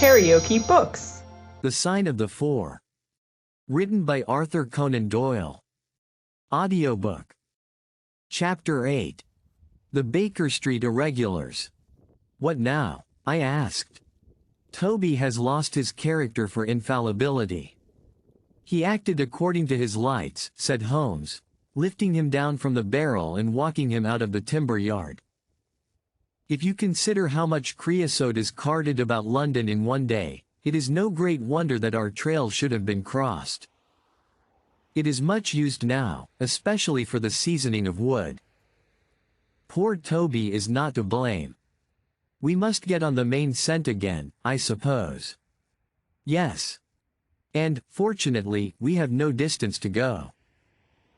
KaraokeBooks. The Sign of the Four. Written by Arthur Conan Doyle. Audiobook. Chapter 8. The Baker Street Irregulars. What now? I asked. Toby has lost his character for infallibility. He acted according to his lights, said Holmes, lifting him down from the barrel and walking him out of the timber yard. If you consider how much creosote is carted about London in one day, it is no great wonder that our trail should have been crossed. It is much used now, especially for the seasoning of wood. Poor Toby is not to blame. We must get on the main scent again, I suppose. Yes. And, fortunately, we have no distance to go.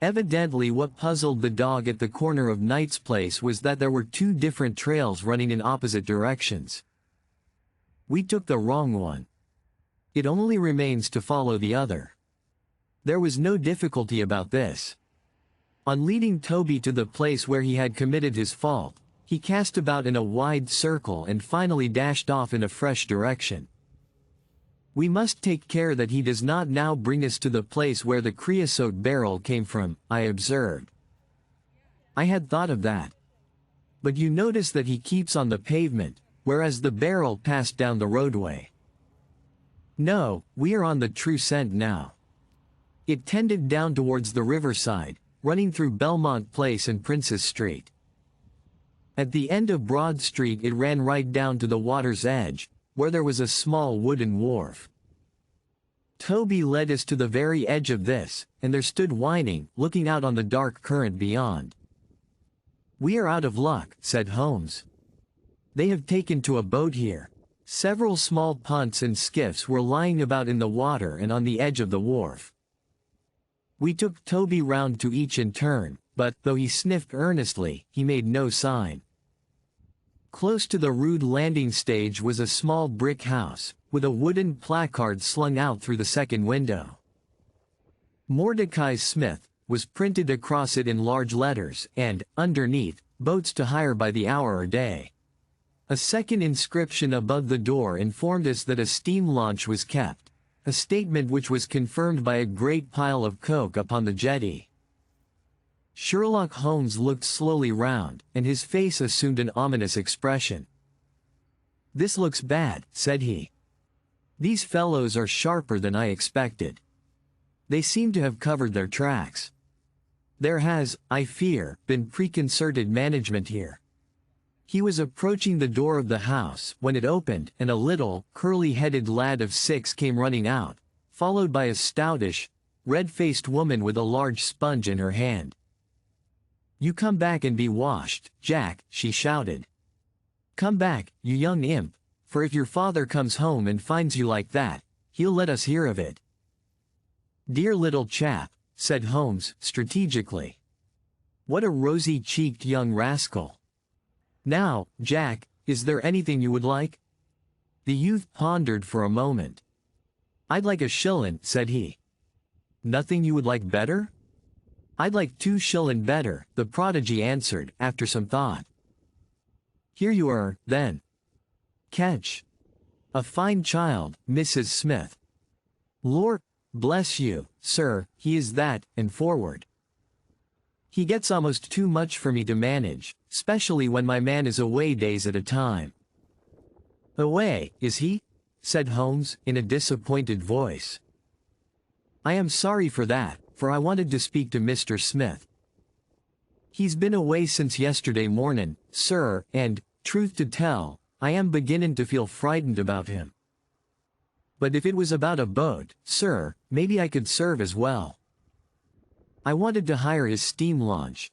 Evidently what puzzled the dog at the corner of Knight's Place was that there were two different trails running in opposite directions. We took the wrong one. It only remains to follow the other. There was no difficulty about this. On leading Toby to the place where he had committed his fault, he cast about in a wide circle and finally dashed off in a fresh direction. We must take care that he does not now bring us to the place where the creosote barrel came from, I observed. I had thought of that. But you notice that he keeps on the pavement, whereas the barrel passed down the roadway. No, we are on the true scent now. It tended down towards the riverside, running through Belmont Place and Princess Street. At the end of Broad Street it ran right down to the water's edge, where there was a small wooden wharf. Toby led us to the very edge of this, and there stood whining, looking out on the dark current beyond. We are out of luck, said Holmes. They have taken to a boat here. Several small punts and skiffs were lying about in the water and on the edge of the wharf. We took Toby round to each in turn, but, though he sniffed earnestly, he made no sign. Close to the rude landing stage was a small brick house, with a wooden placard slung out through the second window. Mordecai Smith was printed across it in large letters, and, underneath, boats to hire by the hour or day. A second inscription above the door informed us that a steam launch was kept, a statement which was confirmed by a great pile of coke upon the jetty. Sherlock Holmes looked slowly round, and his face assumed an ominous expression. "This looks bad," said he. "These fellows are sharper than I expected. They seem to have covered their tracks. There has, I fear, been preconcerted management here." He was approaching the door of the house when it opened and a little, curly-headed lad of 6 came running out, followed by a stoutish, red-faced woman with a large sponge in her hand. "You come back and be washed, Jack," she shouted. "Come back, you young imp, for if your father comes home and finds you like that, he'll let us hear of it." "Dear little chap," said Holmes, strategically. "What a rosy-cheeked young rascal. Now, Jack, is there anything you would like?" The youth pondered for a moment. "I'd like a shillin'," said he. "Nothing you would like better?" "I'd like 2 shillin' better," the prodigy answered, after some thought. "Here you are, then. Catch. A fine child, Mrs. Smith. Lord bless you, sir, he is that, and forward. He gets almost too much for me to manage, specially when my man is away days at a time." "Away, is he?" said Holmes, in a disappointed voice. "I am sorry for that, for I wanted to speak to Mr. Smith. He's been away since yesterday mornin', sir, and, truth to tell, I am beginnin' to feel frightened about him. But if it was about a boat, sir, maybe I could serve as well. I wanted to hire his steam launch."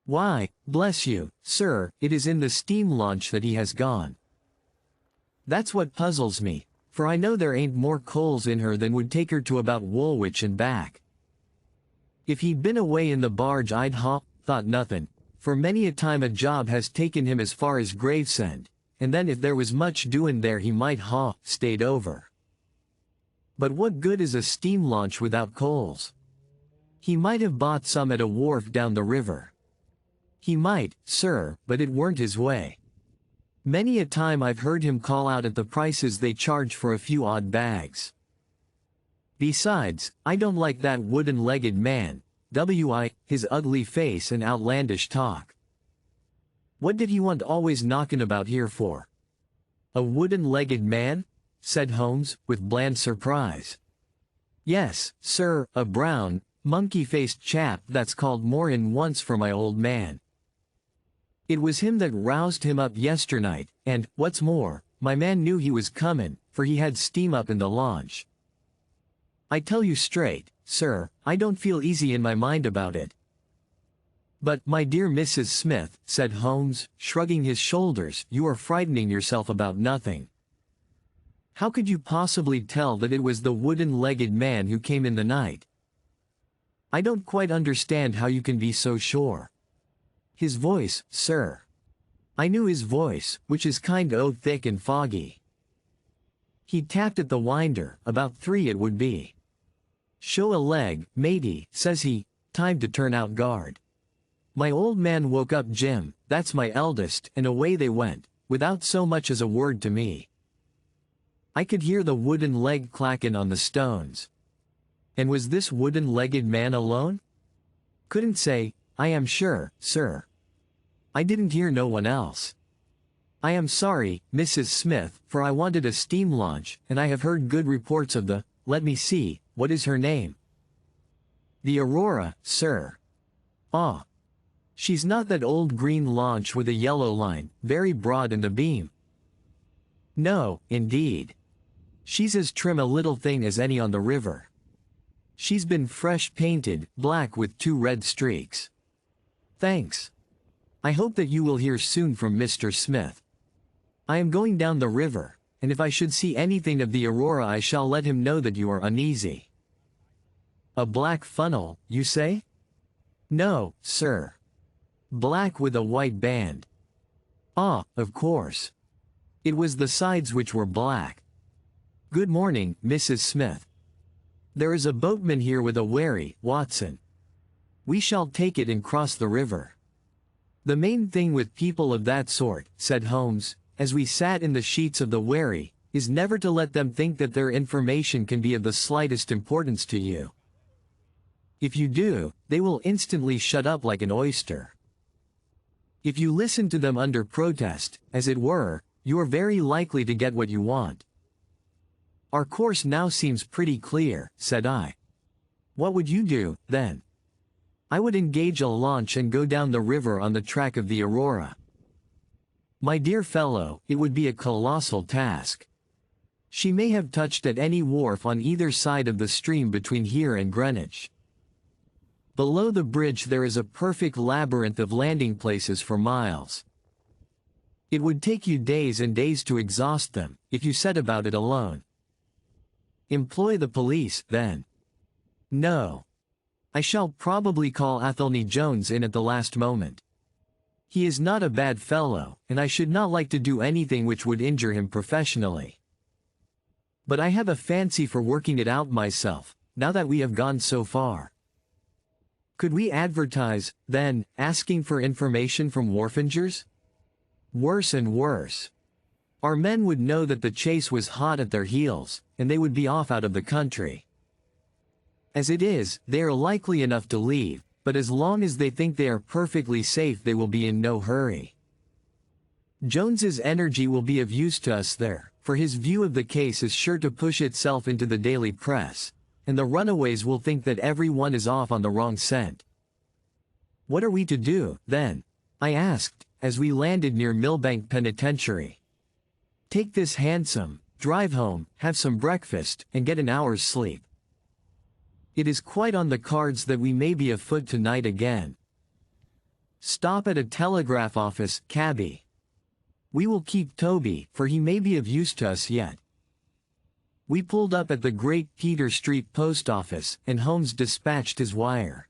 "Why, bless you, sir, it is in the steam launch that he has gone. That's what puzzles me, for I know there ain't more coals in her than would take her to about Woolwich and back. If he'd been away in the barge I'd thought nothin', for many a time a job has taken him as far as Gravesend, and then if there was much doin' there he might stayed over. But what good is a steam launch without coals? He might have bought some at a wharf down the river. He might, sir, but it weren't his way. Many a time I've heard him call out at the prices they charge for a few odd bags. Besides, I don't like that wooden-legged man, his ugly face and outlandish talk. What did he want always knocking about here for? A wooden-legged man? Said Holmes, with bland surprise. Yes, sir, a brown, monkey-faced chap that's called more'n once for my old man. It was him that roused him up yesternight, and, what's more, my man knew he was comin', for he had steam up in the launch. I tell you straight, sir, I don't feel easy in my mind about it. But, my dear Mrs. Smith, said Holmes, shrugging his shoulders, you are frightening yourself about nothing. How could you possibly tell that it was the wooden-legged man who came in the night? I don't quite understand how you can be so sure. His voice, sir. I knew his voice, which is kind-o thick and foggy. He tapped at the winder, about 3 it would be. Show a leg, matey, says he, time to turn out guard. My old man woke up Jim, that's my eldest, and away they went, without so much as a word to me. I could hear the wooden leg clackin' on the stones. And was this wooden-legged man alone? Couldn't say, I am sure, sir. I didn't hear no one else. I am sorry, Mrs. Smith, for I wanted a steam launch, and I have heard good reports of the, let me see, what is her name? The Aurora, sir. Ah. She's not that old green launch with a yellow line, very broad in the beam. No, indeed. She's as trim a little thing as any on the river. She's been fresh painted, black with 2 red streaks. Thanks. I hope that you will hear soon from Mr. Smith. I am going down the river, and if I should see anything of the Aurora I shall let him know that you are uneasy. A black funnel, you say? No, sir. Black with a white band. Ah, of course. It was the sides which were black. Good morning, Mrs. Smith. There is a boatman here with a wherry, Watson. We shall take it and cross the river. The main thing with people of that sort, said Holmes, as we sat in the sheets of the wherry, is never to let them think that their information can be of the slightest importance to you. If you do, they will instantly shut up like an oyster. If you listen to them under protest, as it were, you are very likely to get what you want. Our course now seems pretty clear, said I. What would you do, then? I would engage a launch and go down the river on the track of the Aurora. My dear fellow, it would be a colossal task. She may have touched at any wharf on either side of the stream between here and Greenwich. Below the bridge there is a perfect labyrinth of landing places for miles. It would take you days and days to exhaust them, if you set about it alone. Employ the police, then. No. I shall probably call Athelney Jones in at the last moment. He is not a bad fellow, and I should not like to do anything which would injure him professionally. But I have a fancy for working it out myself, now that we have gone so far. Could we advertise, then, asking for information from wharfingers? Worse and worse. Our men would know that the chase was hot at their heels, and they would be off out of the country. As it is, they are likely enough to leave, but as long as they think they are perfectly safe they will be in no hurry. Jones's energy will be of use to us there, for his view of the case is sure to push itself into the daily press, and the runaways will think that every one is off on the wrong scent. What are we to do, then? I asked, as we landed near Millbank Penitentiary. Take this hansom, drive home, have some breakfast, and get an hour's sleep. It is quite on the cards that we may be afoot tonight again. Stop at a telegraph office, cabby. We will keep Toby, for he may be of use to us yet. We pulled up at the Great Peter Street Post Office, and Holmes dispatched his wire.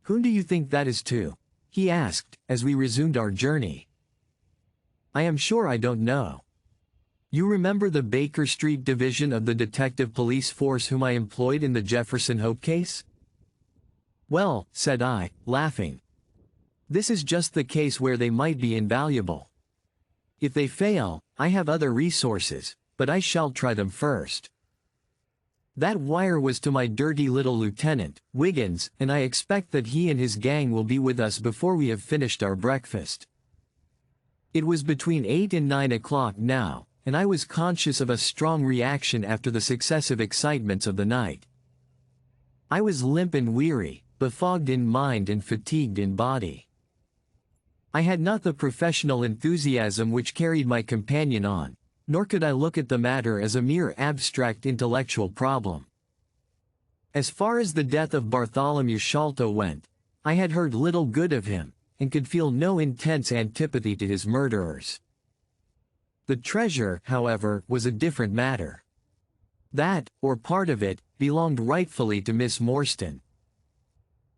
Whom do you think that is to? He asked, as we resumed our journey. I am sure I don't know. You remember the Baker Street division of the detective police force whom I employed in the Jefferson Hope case? Well, said I, laughing. This is just the case where they might be invaluable. If they fail, I have other resources, but I shall try them first. That wire was to my dirty little lieutenant, Wiggins, and I expect that he and his gang will be with us before we have finished our breakfast. It was between 8 and 9 o'clock now, and I was conscious of a strong reaction after the successive excitements of the night. I was limp and weary, befogged in mind and fatigued in body. I had not the professional enthusiasm which carried my companion on, nor could I look at the matter as a mere abstract intellectual problem. As far as the death of Bartholomew Sholto went, I had heard little good of him, and could feel no intense antipathy to his murderers. The treasure, however, was a different matter. That, or part of it, belonged rightfully to Miss Morstan.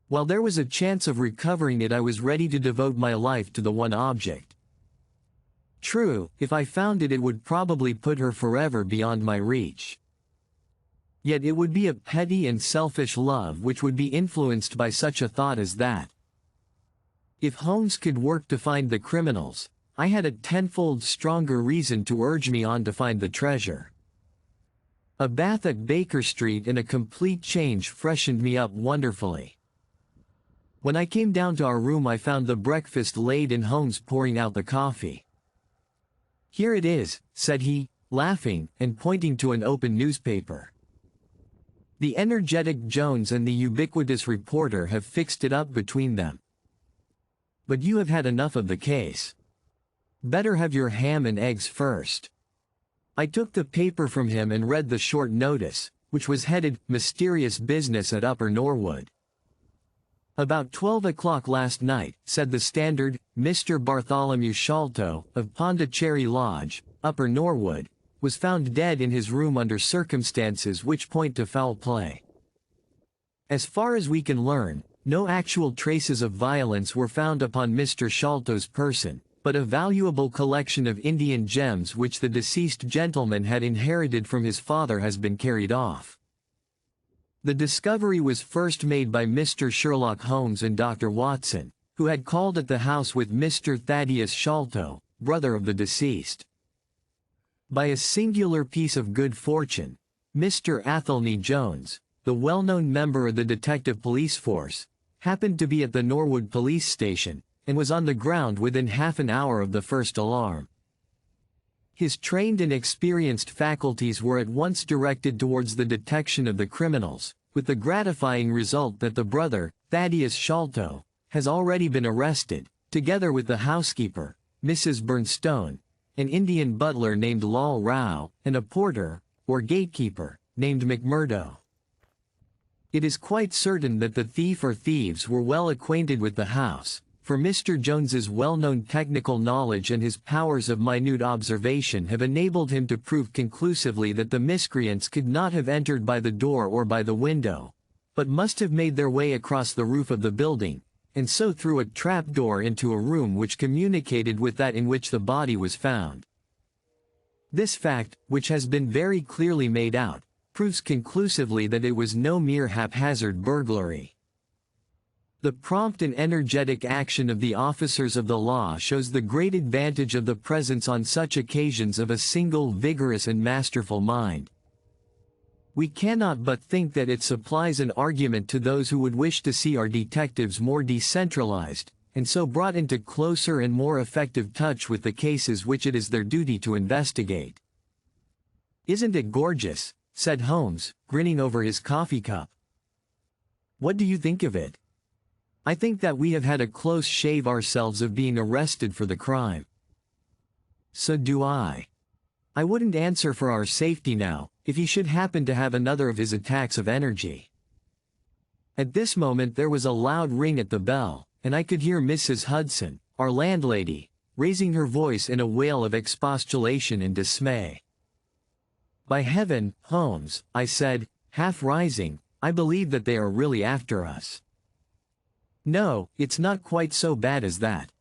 While there was a chance of recovering it, I was ready to devote my life to the one object. True, if I found it, it would probably put her forever beyond my reach. Yet it would be a petty and selfish love which would be influenced by such a thought as that. If Holmes could work to find the criminals, I had a tenfold stronger reason to urge me on to find the treasure. A bath at Baker Street and a complete change freshened me up wonderfully. When I came down to our room, I found the breakfast laid and Holmes pouring out the coffee. "Here it is," said he, laughing, and pointing to an open newspaper. "The energetic Jones and the ubiquitous reporter have fixed it up between them. But you have had enough of the case. Better have your ham and eggs first." I took the paper from him and read the short notice, which was headed, "Mysterious Business at Upper Norwood." "About 12 o'clock last night," said the Standard, "Mr. Bartholomew Sholto, of Pondicherry Lodge, Upper Norwood, was found dead in his room under circumstances which point to foul play. As far as we can learn, no actual traces of violence were found upon Mr. Sholto's person, but a valuable collection of Indian gems which the deceased gentleman had inherited from his father has been carried off. The discovery was first made by Mr. Sherlock Holmes and Dr. Watson, who had called at the house with Mr. Thaddeus Sholto, brother of the deceased. By a singular piece of good fortune, Mr. Athelney Jones, the well-known member of the detective police force, happened to be at the Norwood police station, and was on the ground within half an hour of the first alarm. His trained and experienced faculties were at once directed towards the detection of the criminals, with the gratifying result that the brother, Thaddeus Sholto, has already been arrested, together with the housekeeper, Mrs. Burnstone, an Indian butler named Lal Rao, and a porter, or gatekeeper, named McMurdo. It is quite certain that the thief or thieves were well acquainted with the house, for Mr. Jones's well-known technical knowledge and his powers of minute observation have enabled him to prove conclusively that the miscreants could not have entered by the door or by the window, but must have made their way across the roof of the building, and so through a trapdoor into a room which communicated with that in which the body was found. This fact, which has been very clearly made out, proves conclusively that it was no mere haphazard burglary. The prompt and energetic action of the officers of the law shows the great advantage of the presence on such occasions of a single vigorous and masterful mind. We cannot but think that it supplies an argument to those who would wish to see our detectives more decentralized, and so brought into closer and more effective touch with the cases which it is their duty to investigate. "Isn't it gorgeous?" said Holmes, grinning over his coffee cup. "What do you think of it?" "I think that we have had a close shave ourselves of being arrested for the crime." "So do I. I wouldn't answer for our safety now, if he should happen to have another of his attacks of energy." At this moment there was a loud ring at the bell, and I could hear Mrs. Hudson, our landlady, raising her voice in a wail of expostulation and dismay. "By heaven, Holmes," I said, half rising, "I believe that they are really after us." "No, it's not quite so bad as that.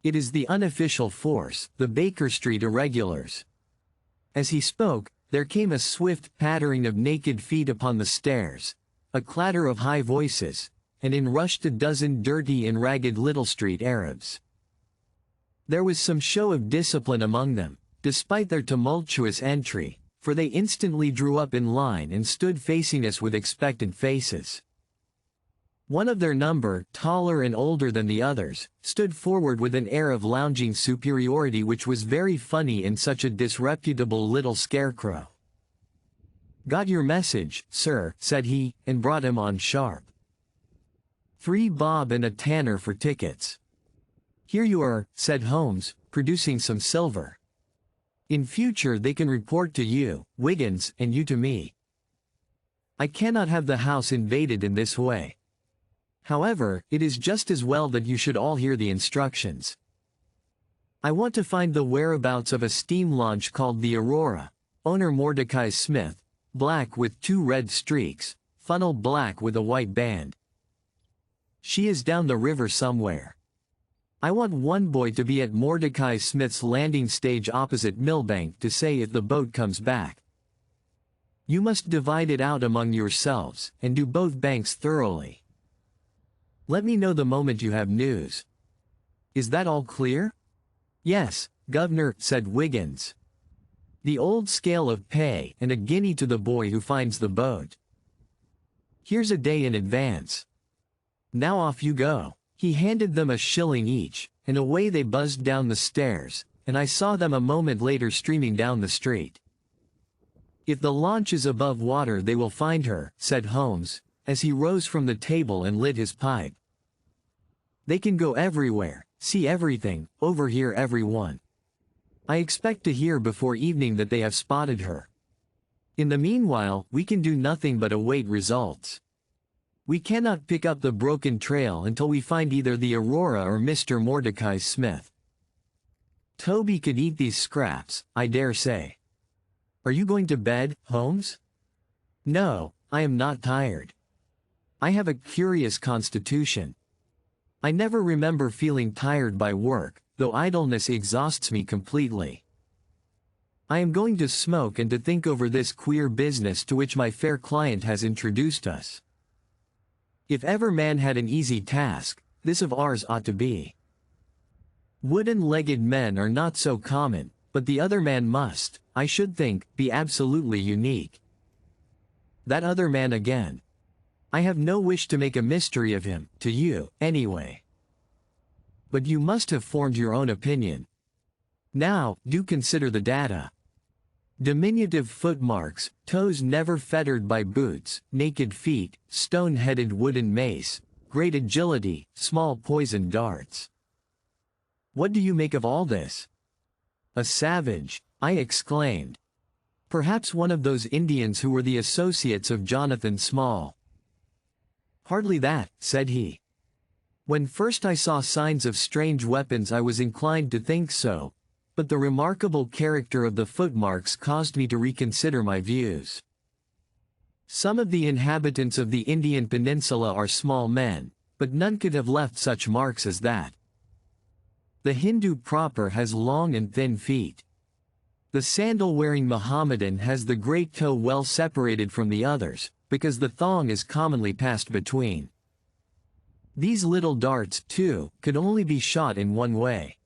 It is the unofficial force, the Baker Street irregulars." As he spoke, there came a swift pattering of naked feet upon the stairs, a clatter of high voices, and in rushed a dozen dirty and ragged Little Street Arabs. There was some show of discipline among them, despite their tumultuous entry, for they instantly drew up in line and stood facing us with expectant faces. One of their number, taller and older than the others, stood forward with an air of lounging superiority which was very funny in such a disreputable little scarecrow. "Got your message, sir," said he, and brought him on sharp. "3 bob and a tanner for tickets." "Here you are," said Holmes, producing some silver. "In future they can report to you, Wiggins, and you to me. I cannot have the house invaded in this way. However, it is just as well that you should all hear the instructions. I want to find the whereabouts of a steam launch called the Aurora, owner Mordecai Smith, black with 2 red streaks, funnel black with a white band. She is down the river somewhere. I want one boy to be at Mordecai Smith's landing stage opposite Millbank to say if the boat comes back. You must divide it out among yourselves, and do both banks thoroughly. Let me know the moment you have news. Is that all clear?" "Yes, Governor," said Wiggins. "The old scale of pay, and a guinea to the boy who finds the boat. Here's a day in advance. Now off you go." He handed them a shilling each, and away they buzzed down the stairs, and I saw them a moment later streaming down the street. "If the launch is above water they will find her," said Holmes, as he rose from the table and lit his pipe. "They can go everywhere, see everything, overhear everyone. I expect to hear before evening that they have spotted her. In the meanwhile, we can do nothing but await results. We cannot pick up the broken trail until we find either the Aurora or Mr. Mordecai Smith. Toby could eat these scraps, I dare say. Are you going to bed, Holmes?" "No, I am not tired. I have a curious constitution. I never remember feeling tired by work, though idleness exhausts me completely. I am going to smoke and to think over this queer business to which my fair client has introduced us. If ever man had an easy task, this of ours ought to be. Wooden-legged men are not so common, but the other man must, I should think, be absolutely unique. That other man again. I have no wish to make a mystery of him, to you, anyway. But you must have formed your own opinion. Now, do consider the data. Diminutive footmarks, toes never fettered by boots, naked feet, stone-headed wooden mace, great agility, small poisoned darts. What do you make of all this?" "A savage," I exclaimed. "Perhaps one of those Indians who were the associates of Jonathan Small." "Hardly that," said he. "When first I saw signs of strange weapons I was inclined to think so, but the remarkable character of the footmarks caused me to reconsider my views. Some of the inhabitants of the Indian peninsula are small men, but none could have left such marks as that. The Hindu proper has long and thin feet. The sandal-wearing Mohammedan has the great toe well separated from the others, because the thong is commonly passed between. These little darts, too, could only be shot in one way.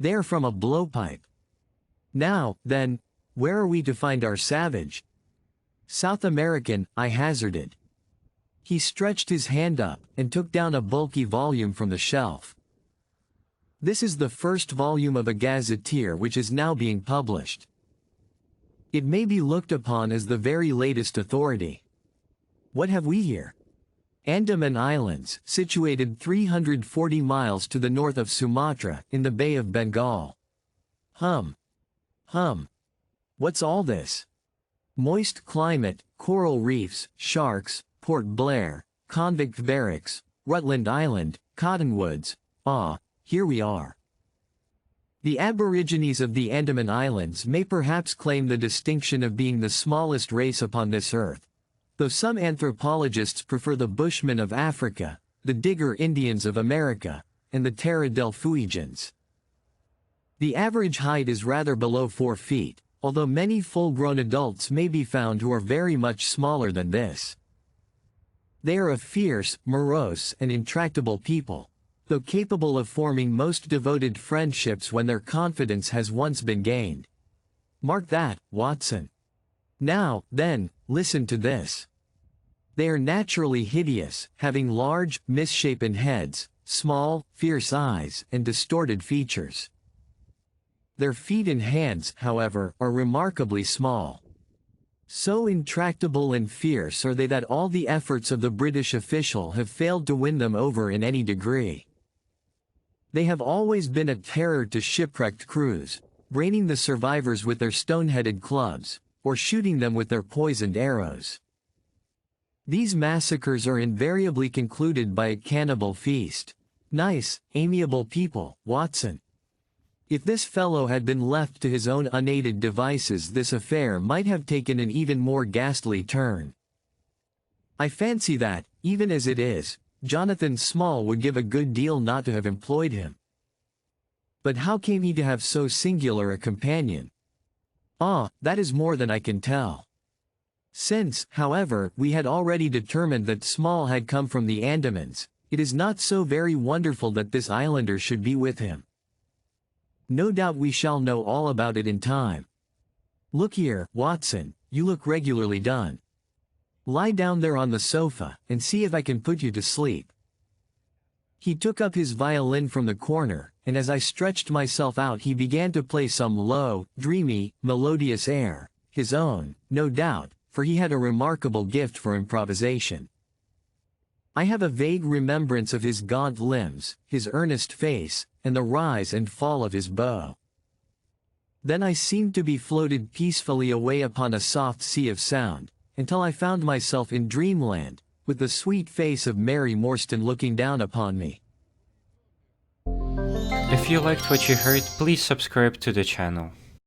They are from a blowpipe. Now, then, where are we to find our savage?" "South American," I hazarded. He stretched his hand up, and took down a bulky volume from the shelf. "This is the first volume of a gazetteer which is now being published. It may be looked upon as the very latest authority. What have we here? Andaman Islands, situated 340 miles to the north of Sumatra, in the Bay of Bengal. Hum. What's all this? Moist climate, coral reefs, sharks, Port Blair, convict barracks, Rutland Island, cottonwoods. Ah, here we are. The aborigines of the Andaman Islands may perhaps claim the distinction of being the smallest race upon this earth, though some anthropologists prefer the Bushmen of Africa, the Digger Indians of America, and the Terra del Fuegians. The average height is rather below 4 feet, although many full-grown adults may be found who are very much smaller than this. They are a fierce, morose, and intractable people, though capable of forming most devoted friendships when their confidence has once been gained. Mark that, Watson. Now, then, listen to this. They are naturally hideous, having large, misshapen heads, small, fierce eyes, and distorted features. Their feet and hands, however, are remarkably small. So intractable and fierce are they that all the efforts of the British official have failed to win them over in any degree. They have always been a terror to shipwrecked crews, braining the survivors with their stone-headed clubs, or shooting them with their poisoned arrows. These massacres are invariably concluded by a cannibal feast. Nice, amiable people, Watson. If this fellow had been left to his own unaided devices, this affair might have taken an even more ghastly turn. I fancy that, even as it is, Jonathan Small would give a good deal not to have employed him. But how came he to have so singular a companion? Ah, that is more than I can tell. Since, however, we had already determined that Small had come from the Andamans, it is not so very wonderful that this islander should be with him. No doubt we shall know all about it in time. Look here, Watson, you look regularly done. Lie down there on the sofa, and see if I can put you to sleep. He took up his violin from the corner, and as I stretched myself out he began to play some low, dreamy, melodious air, his own, no doubt, for he had a remarkable gift for improvisation. I have a vague remembrance of his gaunt limbs, his earnest face, and the rise and fall of his bow. Then I seemed to be floated peacefully away upon a soft sea of sound, until I found myself in dreamland, with the sweet face of Mary Morstan looking down upon me. If you liked what you heard, please subscribe to the channel.